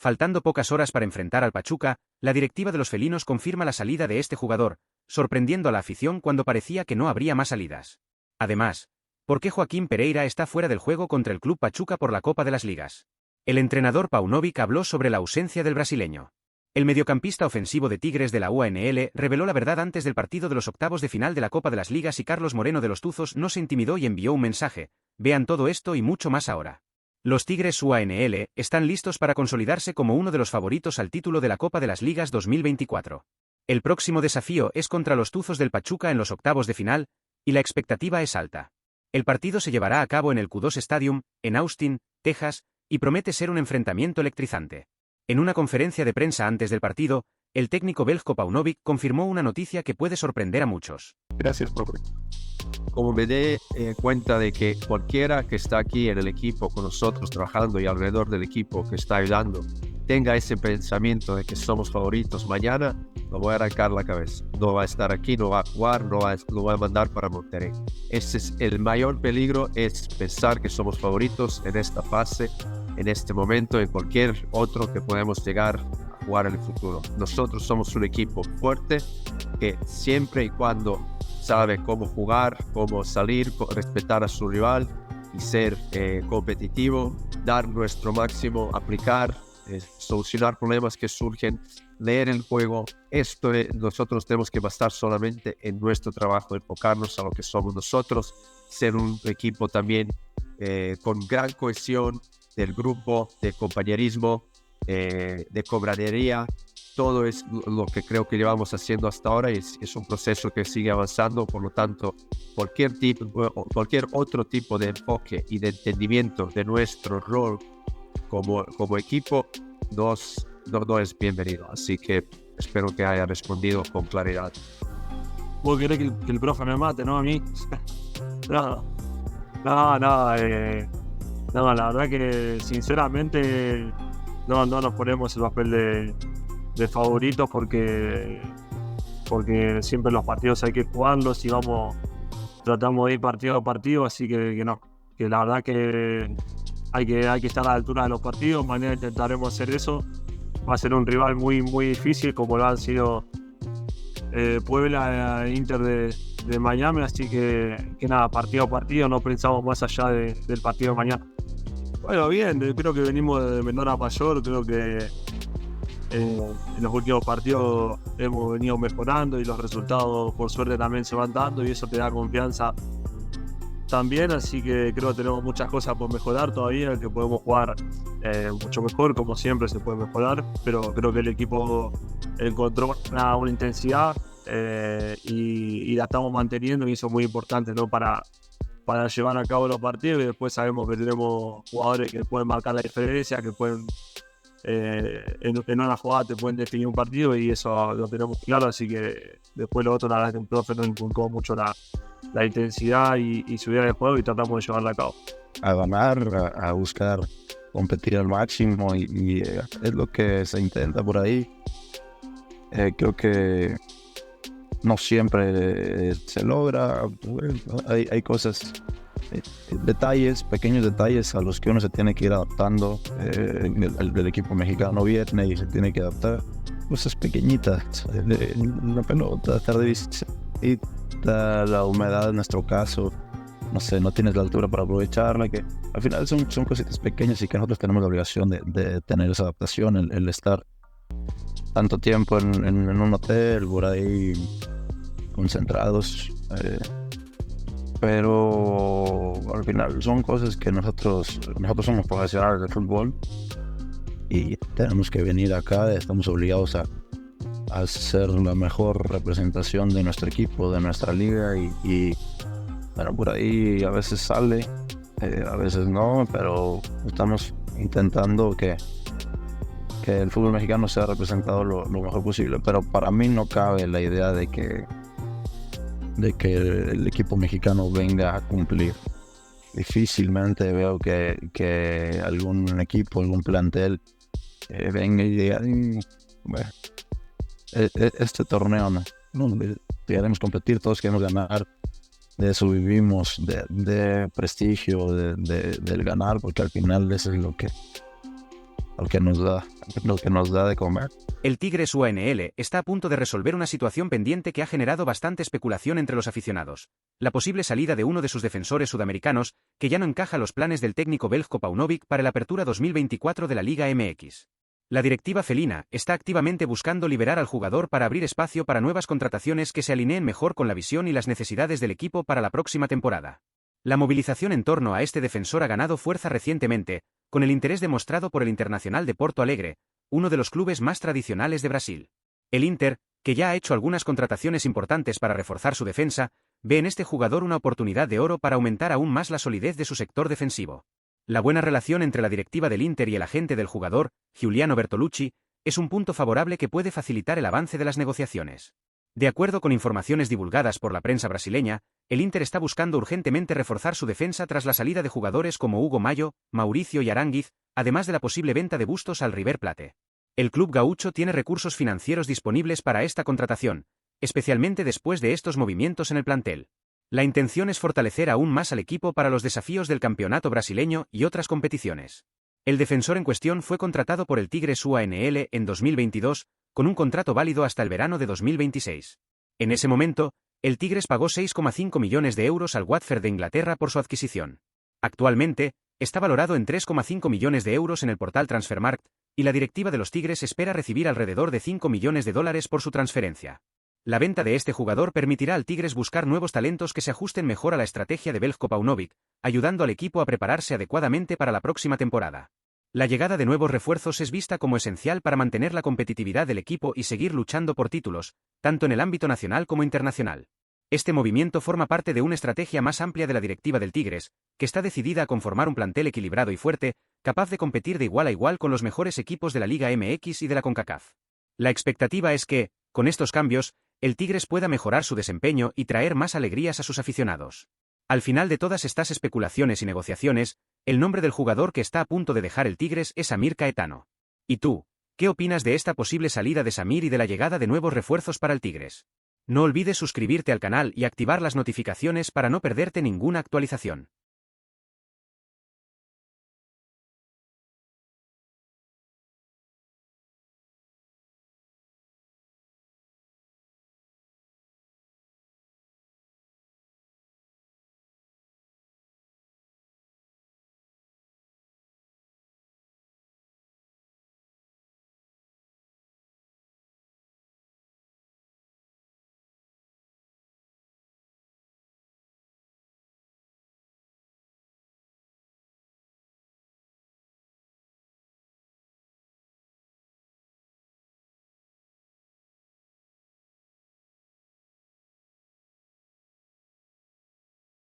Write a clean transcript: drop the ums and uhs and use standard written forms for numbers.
faltando pocas horas para enfrentar al Pachuca, la directiva de los felinos confirma la salida de este jugador, sorprendiendo a la afición cuando parecía que no habría más salidas. Además, ¿por qué Joaquín Pereira está fuera del juego contra el Club Pachuca por la Copa de las Ligas? El entrenador Paunovic habló sobre la ausencia del brasileño. El mediocampista ofensivo de Tigres de la UANL reveló la verdad antes del partido de los octavos de final de la Copa de las Ligas y Carlos Moreno de los Tuzos no se intimidó y envió un mensaje: vean todo esto y mucho más ahora. Los Tigres UANL están listos para consolidarse como uno de los favoritos al título de la Copa de las Ligas 2024. El próximo desafío es contra los Tuzos del Pachuca en los octavos de final, y la expectativa es alta. El partido se llevará a cabo en el Q2 Stadium, en Austin, Texas, y promete ser un enfrentamiento electrizante. En una conferencia de prensa antes del partido, el técnico Veljko Paunovic confirmó una noticia que puede sorprender a muchos. Gracias, profe. Como me dé cuenta de que cualquiera que está aquí en el equipo con nosotros trabajando y alrededor del equipo que está ayudando tenga ese pensamiento de que somos favoritos mañana, lo voy a arrancar la cabeza. No va a estar aquí, no va a jugar, lo voy a mandar para Monterrey. Ese es el mayor peligro, es pensar que somos favoritos en esta fase, en este momento, en cualquier otro que podemos llegar a jugar en el futuro. Nosotros somos un equipo fuerte que siempre y cuando sabe cómo jugar, cómo salir, respetar a su rival y ser competitivo, dar nuestro máximo, aplicar, solucionar problemas que surgen, leer el juego. Nosotros tenemos que basar solamente en nuestro trabajo, enfocarnos a lo que somos nosotros, ser un equipo también con gran cohesión del grupo, de compañerismo, de camaradería. Todo es lo que creo que llevamos haciendo hasta ahora y es un proceso que sigue avanzando. Por lo tanto, cualquier otro tipo de enfoque y de entendimiento de nuestro rol como equipo no es bienvenido. Así que espero que haya respondido con claridad. ¿Vos querés que el profe me mate, no a mí? No, la verdad que sinceramente no nos ponemos el papel de favoritos porque siempre los partidos hay que jugarlos y tratamos de ir partido a partido, así que la verdad que hay que estar a la altura de los partidos. Mañana intentaremos hacer eso. Va a ser un rival muy, muy difícil como lo han sido Puebla e Inter de Miami, así que nada, partido a partido, no pensamos más allá del partido de mañana. Bueno, bien, creo que venimos de menor a mayor, creo que en los últimos partidos hemos venido mejorando y los resultados por suerte también se van dando y eso te da confianza también, así que creo que tenemos muchas cosas por mejorar todavía, que podemos jugar mucho mejor, como siempre se puede mejorar, pero creo que el equipo encontró una intensidad y la estamos manteniendo y eso es muy importante, ¿no? Para llevar a cabo los partidos y después sabemos que tenemos jugadores que pueden marcar la diferencia, que pueden en una jugada te pueden definir un partido y eso lo tenemos claro, así que después lo otro, la verdad que el profe nos inculcó mucho la intensidad y subir el juego y tratamos de llevarla a cabo. A ganar, a buscar competir al máximo y es lo que se intenta por ahí. Creo que no siempre se logra. Hay cosas, pequeños detalles a los que uno se tiene que ir adaptando. El equipo mexicano viene y se tiene que adaptar. Cosas pequeñitas, la pelota, la humedad en nuestro caso, no sé, no tienes la altura para aprovecharla, que al final son cositas pequeñas y que nosotros tenemos la obligación de tener esa adaptación, el estar tanto tiempo en un hotel, por ahí concentrados, pero al final son cosas que nosotros somos profesionales de fútbol y tenemos que venir acá, estamos obligados a ser la mejor representación de nuestro equipo, de nuestra liga y bueno, por ahí a veces sale, a veces no, pero estamos intentando que el fútbol mexicano sea representado lo mejor posible, pero para mí no cabe la idea de que el equipo mexicano venga a cumplir. Difícilmente veo que algún equipo, algún plantel venga y diga, bueno, este torneo no queremos competir, todos queremos ganar, de eso vivimos, de prestigio, del ganar, porque al final eso es al que nos da, lo que nos da de comer. El Tigres UANL está a punto de resolver una situación pendiente que ha generado bastante especulación entre los aficionados. La posible salida de uno de sus defensores sudamericanos, que ya no encaja los planes del técnico Veljko Paunovic para la apertura 2024 de la Liga MX. La directiva felina está activamente buscando liberar al jugador para abrir espacio para nuevas contrataciones que se alineen mejor con la visión y las necesidades del equipo para la próxima temporada. La movilización en torno a este defensor ha ganado fuerza recientemente, con el interés demostrado por el Internacional de Porto Alegre, uno de los clubes más tradicionales de Brasil. El Inter, que ya ha hecho algunas contrataciones importantes para reforzar su defensa, ve en este jugador una oportunidad de oro para aumentar aún más la solidez de su sector defensivo. La buena relación entre la directiva del Inter y el agente del jugador, Giuliano Bertolucci, es un punto favorable que puede facilitar el avance de las negociaciones. De acuerdo con informaciones divulgadas por la prensa brasileña, el Inter está buscando urgentemente reforzar su defensa tras la salida de jugadores como Hugo Mayo, Mauricio y Aránguiz, además de la posible venta de Bustos al River Plate. El club gaúcho tiene recursos financieros disponibles para esta contratación, especialmente después de estos movimientos en el plantel. La intención es fortalecer aún más al equipo para los desafíos del campeonato brasileño y otras competiciones. El defensor en cuestión fue contratado por el Tigres UANL en 2022, con un contrato válido hasta el verano de 2026. En ese momento, el Tigres pagó 6,5 millones de euros al Watford de Inglaterra por su adquisición. Actualmente, está valorado en 3,5 millones de euros en el portal Transfermarkt, y la directiva de los Tigres espera recibir alrededor de 5 millones de dólares por su transferencia. La venta de este jugador permitirá al Tigres buscar nuevos talentos que se ajusten mejor a la estrategia de Veljko Paunovic, ayudando al equipo a prepararse adecuadamente para la próxima temporada. La llegada de nuevos refuerzos es vista como esencial para mantener la competitividad del equipo y seguir luchando por títulos, tanto en el ámbito nacional como internacional. Este movimiento forma parte de una estrategia más amplia de la directiva del Tigres, que está decidida a conformar un plantel equilibrado y fuerte, capaz de competir de igual a igual con los mejores equipos de la Liga MX y de la CONCACAF. La expectativa es que, con estos cambios, el Tigres pueda mejorar su desempeño y traer más alegrías a sus aficionados. Al final de todas estas especulaciones y negociaciones, el nombre del jugador que está a punto de dejar el Tigres es Samir Caetano. ¿Y tú, qué opinas de esta posible salida de Samir y de la llegada de nuevos refuerzos para el Tigres? No olvides suscribirte al canal y activar las notificaciones para no perderte ninguna actualización.